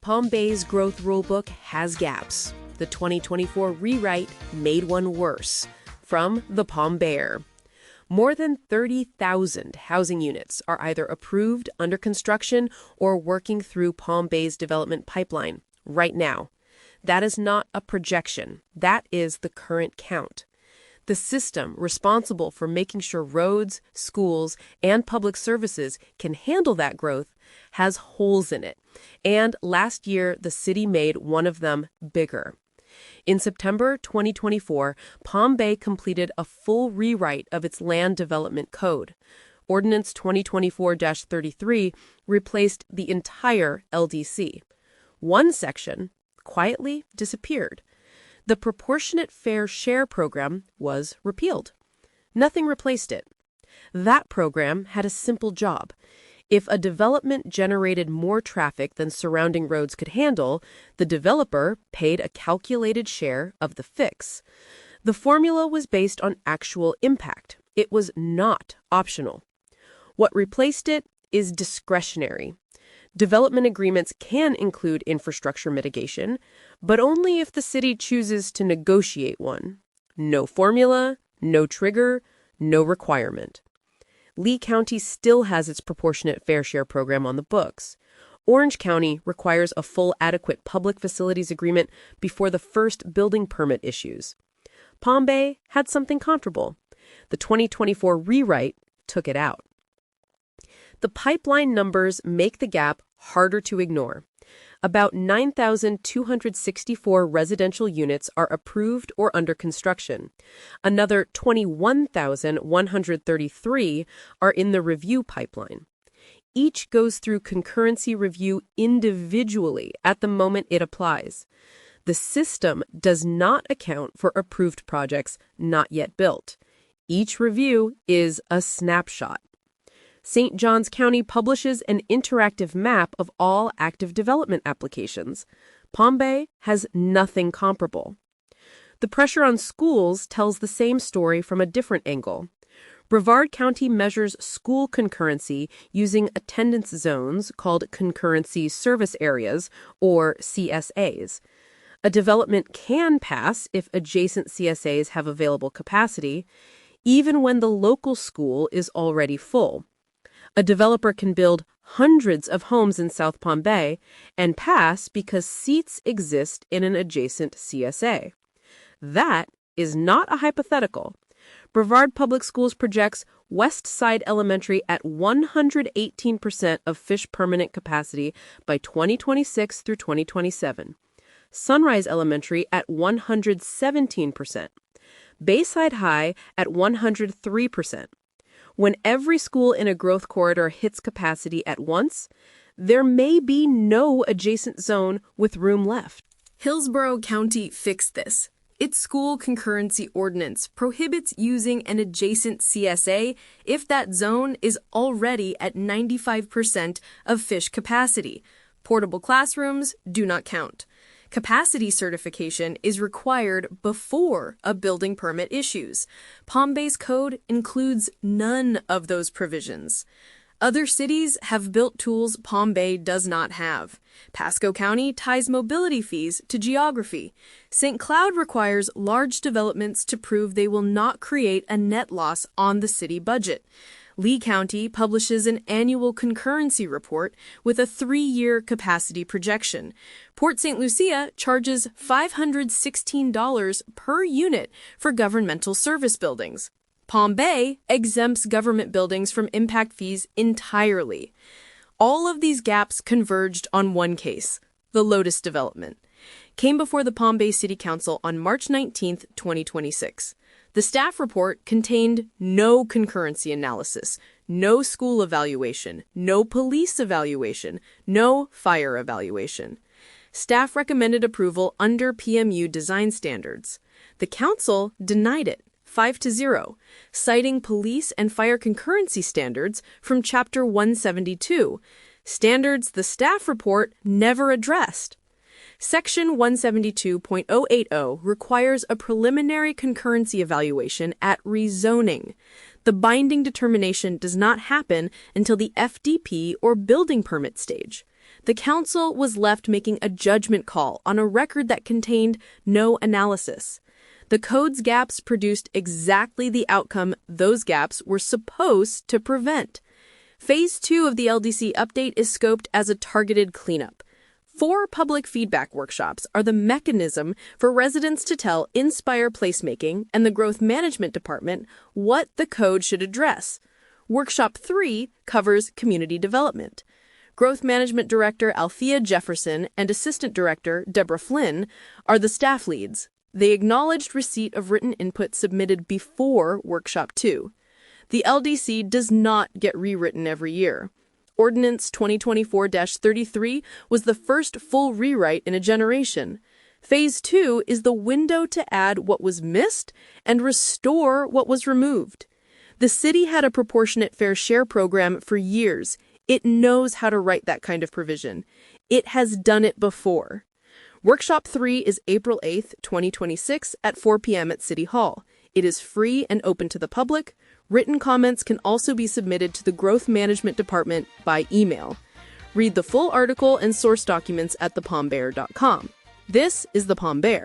Palm Bay's growth rulebook has gaps. The 2024 rewrite made one worse. From the Palm Bayer. More than 30,000 housing units are either approved, under construction, or working through Palm Bay's development pipeline right now. That is not a projection. That is the current count. The system responsible for making sure roads, schools, and public services can handle that growth has holes in it. And last year, the city made one of them bigger. In September 2024, Palm Bay completed a full rewrite of its land development code. Ordinance 2024-33 replaced the entire LDC. One section quietly disappeared. The proportionate fair share program was repealed. Nothing replaced it. That program had a simple job. If a development generated more traffic than surrounding roads could handle, the developer paid a calculated share of the fix. The formula was based on actual impact. It was not optional. What replaced it is discretionary. Development agreements can include infrastructure mitigation, but only if the city chooses to negotiate one. No formula, no trigger, no requirement. Lee County still has its proportionate fair share program on the books. Orange County requires a full adequate public facilities agreement before the first building permit issues. Palm Bay had something comparable. The 2024 rewrite took it out. The pipeline numbers make the gap harder to ignore. About 9,264 residential units are approved or under construction. Another 21,133 are in the review pipeline. Each goes through concurrency review individually at the moment it applies. The system does not account for approved projects not yet built. Each review is a snapshot. St. Johns County publishes an interactive map of all active development applications. Palm Bay has nothing comparable. The pressure on schools tells the same story from a different angle. Brevard County measures school concurrency using attendance zones called concurrency service areas, or CSAs. A development can pass if adjacent CSAs have available capacity, even when the local school is already full. A developer can build hundreds of homes in South Palm Bay and pass because seats exist in an adjacent CSA. That is not a hypothetical. Brevard Public Schools projects West Side Elementary at 118% of fish permanent capacity by 2026 through 2027. Sunrise Elementary at 117%. Bayside High at 103%. When every school in a growth corridor hits capacity at once, there may be no adjacent zone with room left. Hillsborough County fixed this. Its school concurrency ordinance prohibits using an adjacent CSA if that zone is already at 95% of fish capacity. Portable classrooms do not count. Capacity certification is required before a building permit issues. Palm Bay's code includes none of those provisions. Other cities have built tools Palm Bay does not have. Pasco County ties mobility fees to geography. St. Cloud requires large developments to prove they will not create a net loss on the city budget. Lee County publishes an annual concurrency report with a 3-year capacity projection. Port St. Lucia charges $516 per unit for governmental service buildings. Palm Bay exempts government buildings from impact fees entirely. All of these gaps converged on one case, the Lotus development. Came before the Palm Bay City Council on March 19, 2026. The staff report contained no concurrency analysis, no school evaluation, no police evaluation, no fire evaluation. Staff recommended approval under PMU design standards. The council denied it, 5-0, citing police and fire concurrency standards from Chapter 172, standards the staff report never addressed. Section 172.080 requires a preliminary concurrency evaluation at rezoning. The binding determination does not happen until the FDP or building permit stage. The council was left making a judgment call on a record that contained no analysis. The code's gaps produced exactly the outcome those gaps were supposed to prevent. Phase 2 of the LDC update is scoped as a targeted cleanup. 4 public feedback workshops are the mechanism for residents to tell Inspire Placemaking and the Growth Management Department what the code should address. Workshop 3 covers community development. Growth Management Director Althea Jefferson and Assistant Director Deborah Flynn are the staff leads. They acknowledged receipt of written input submitted before Workshop 2. The LDC does not get rewritten every year. Ordinance 2024-33 was the first full rewrite in a generation. Phase 2 is the window to add what was missed and restore what was removed. The city had a proportionate fair share program for years. It knows how to write that kind of provision. It has done it before. Workshop 3 is April 8, 2026 at 4 p.m. at City Hall. It is free and open to the public. Written comments can also be submitted to the Growth Management Department by email. Read the full article and source documents at thepalmbear.com. This is The Palm Bear.